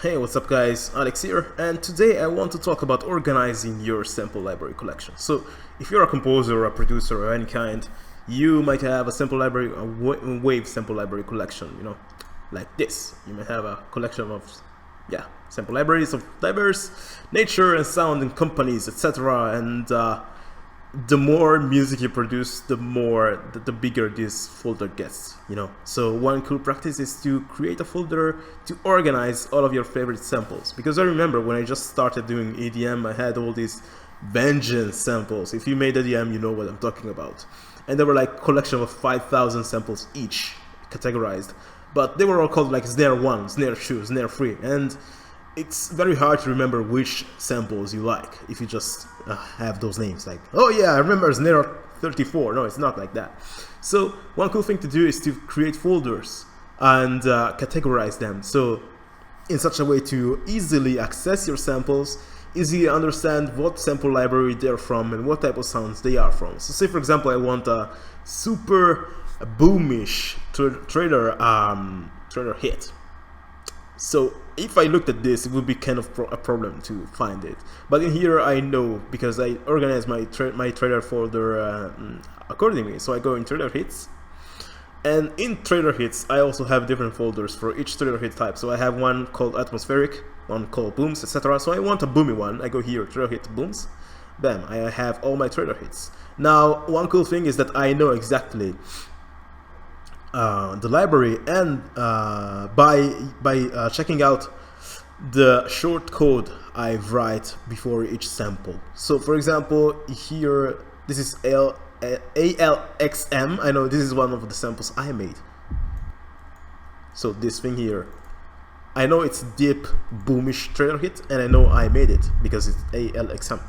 Hey, what's up guys, Alex here, and today I want to talk about organizing your sample library collection. So, if you're a composer or a producer of any kind, you might have a sample library, a wave sample library collection, like this. You might have a collection of, sample libraries of diverse nature and sound and companies, etc. And the more music you produce, the bigger this folder gets, So one cool practice is to create a folder to organize all of your favorite samples. Because I remember when I just started doing EDM, I had all these vengeance samples. If you made EDM, you know what I'm talking about. And they were like collection of 5,000 samples each, categorized. But they were all called like snare 1, snare 2, snare 3. And it's very hard to remember which samples you like if you just have those names like, oh yeah, I remember snare 34. No, it's not like that. So one cool thing to do is to create folders and categorize them, so in such a way to easily access your samples, easily understand what sample library they're from and what type of sounds they are from. So say for example I want a super boomish trailer hit. So if I looked at this, it would be kind of a problem to find it. But in here I know, because I organize my trailer folder accordingly. So I go in trailer hits, and in trailer hits I also have different folders for each trailer hit type. So I have one called atmospheric, one called booms, etc. So I want a boomy one, I go here, trailer hit booms, bam, I have all my trailer hits. Now one cool thing is that I know exactly the library, and by checking out the short code I write before each sample. So for example here, this is ALXM. I know this is one of the samples I made. So this thing here, I know it's deep boomish trailer hit, and I know I made it because it's ALXM.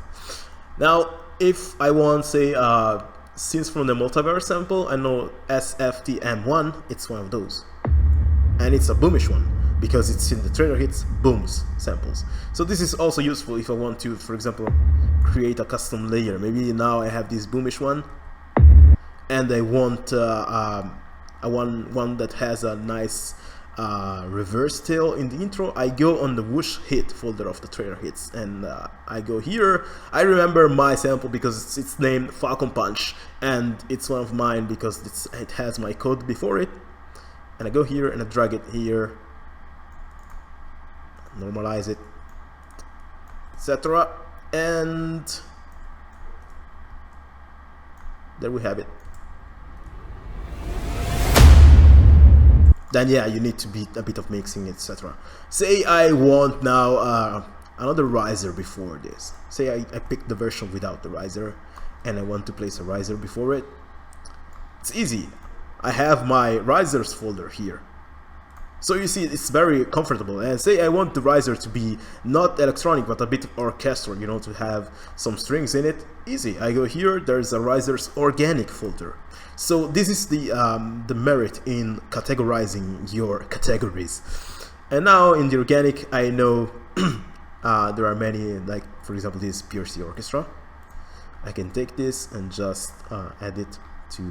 Now if I want, say, since from the multiverse sample, I know SFTM1, it's one of those. And it's a boomish one, because it's in the trailer hits booms samples. So this is also useful if I want to, for example, create a custom layer. Maybe now I have this boomish one, and I want one that has a nice reverse tail in the intro. I go on the whoosh hit folder of the trailer hits, and I go here. I remember my sample because it's named Falcon Punch, and it's one of mine because it has my code before it. And I go here and I drag it here, normalize it, etc. And there we have it. Then yeah, you need to be a bit of mixing, etc. Say I want now another riser before this. Say I picked the version without the riser, and I want to place a riser before it. It's easy. I have my risers folder here. So you see, it's very comfortable. And say I want the riser to be not electronic but a bit orchestral, to have some strings in it. Easy. I go here, there's a risers organic folder. So this is the merit in categorizing your categories. And now in the organic, I know there are many, like for example this PRC orchestra. I can take this and just add it to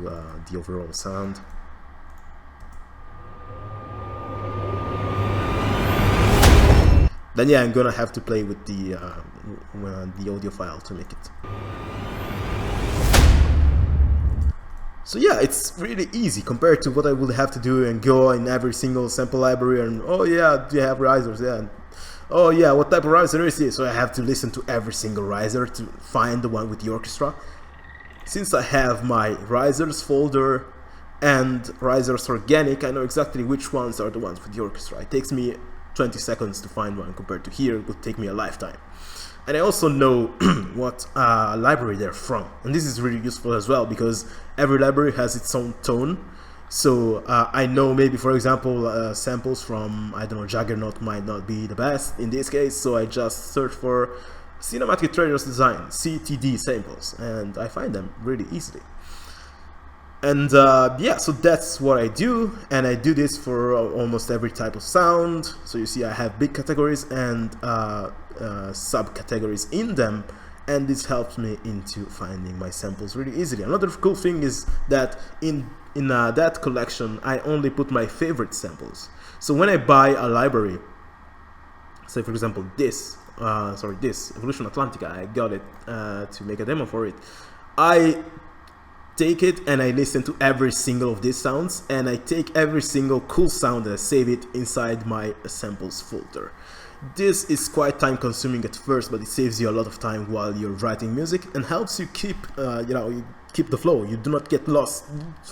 the overall sound. Then yeah, I'm gonna have to play with the audio file to make it. So yeah, it's really easy compared to what I would have to do and go in every single sample library and, oh yeah, do you have risers? Yeah. Oh yeah, what type of riser is this? So I have to listen to every single riser to find the one with the orchestra. Since I have my risers folder and risers organic, I know exactly which ones are the ones with the orchestra. It takes me 20 seconds to find one compared to here, it would take me a lifetime. And I also know what library they're from, and this is really useful as well because every library has its own tone. So I know maybe, for example, samples from, I don't know, Juggernaut might not be the best in this case, so I just search for Cinematic Trailers Design, CTD samples, and I find them really easily. And yeah, so that's what I do, and I do this for almost every type of sound. So you see I have big categories and subcategories in them, and this helps me into finding my samples really easily. Another cool thing is that in that collection I only put my favorite samples. So when I buy a library, say for example this Evolution Atlantica, I got it to make a demo for it. I take it and I listen to every single of these sounds, and I take every single cool sound and I save it inside my samples folder. This is quite time consuming at first, but it saves you a lot of time while you're writing music and helps you keep you keep the flow. You do not get lost,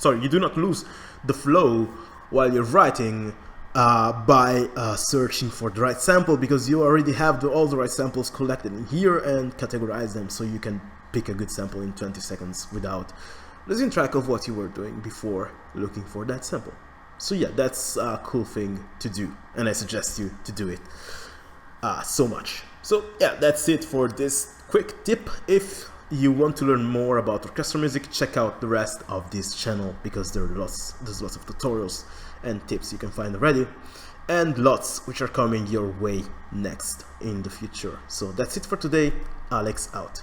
you do not lose the flow while you're writing by searching for the right sample, because you already have all the right samples collected in here and categorize them, so you can pick a good sample in 20 seconds without losing track of what you were doing before looking for that sample. So yeah, that's a cool thing to do, and I suggest you to do it so much. So yeah, that's it for this quick tip. If you want to learn more about orchestral music, check out the rest of this channel, because there's lots of tutorials and tips you can find already, and lots which are coming your way next in the future. So that's it for today. Alex out.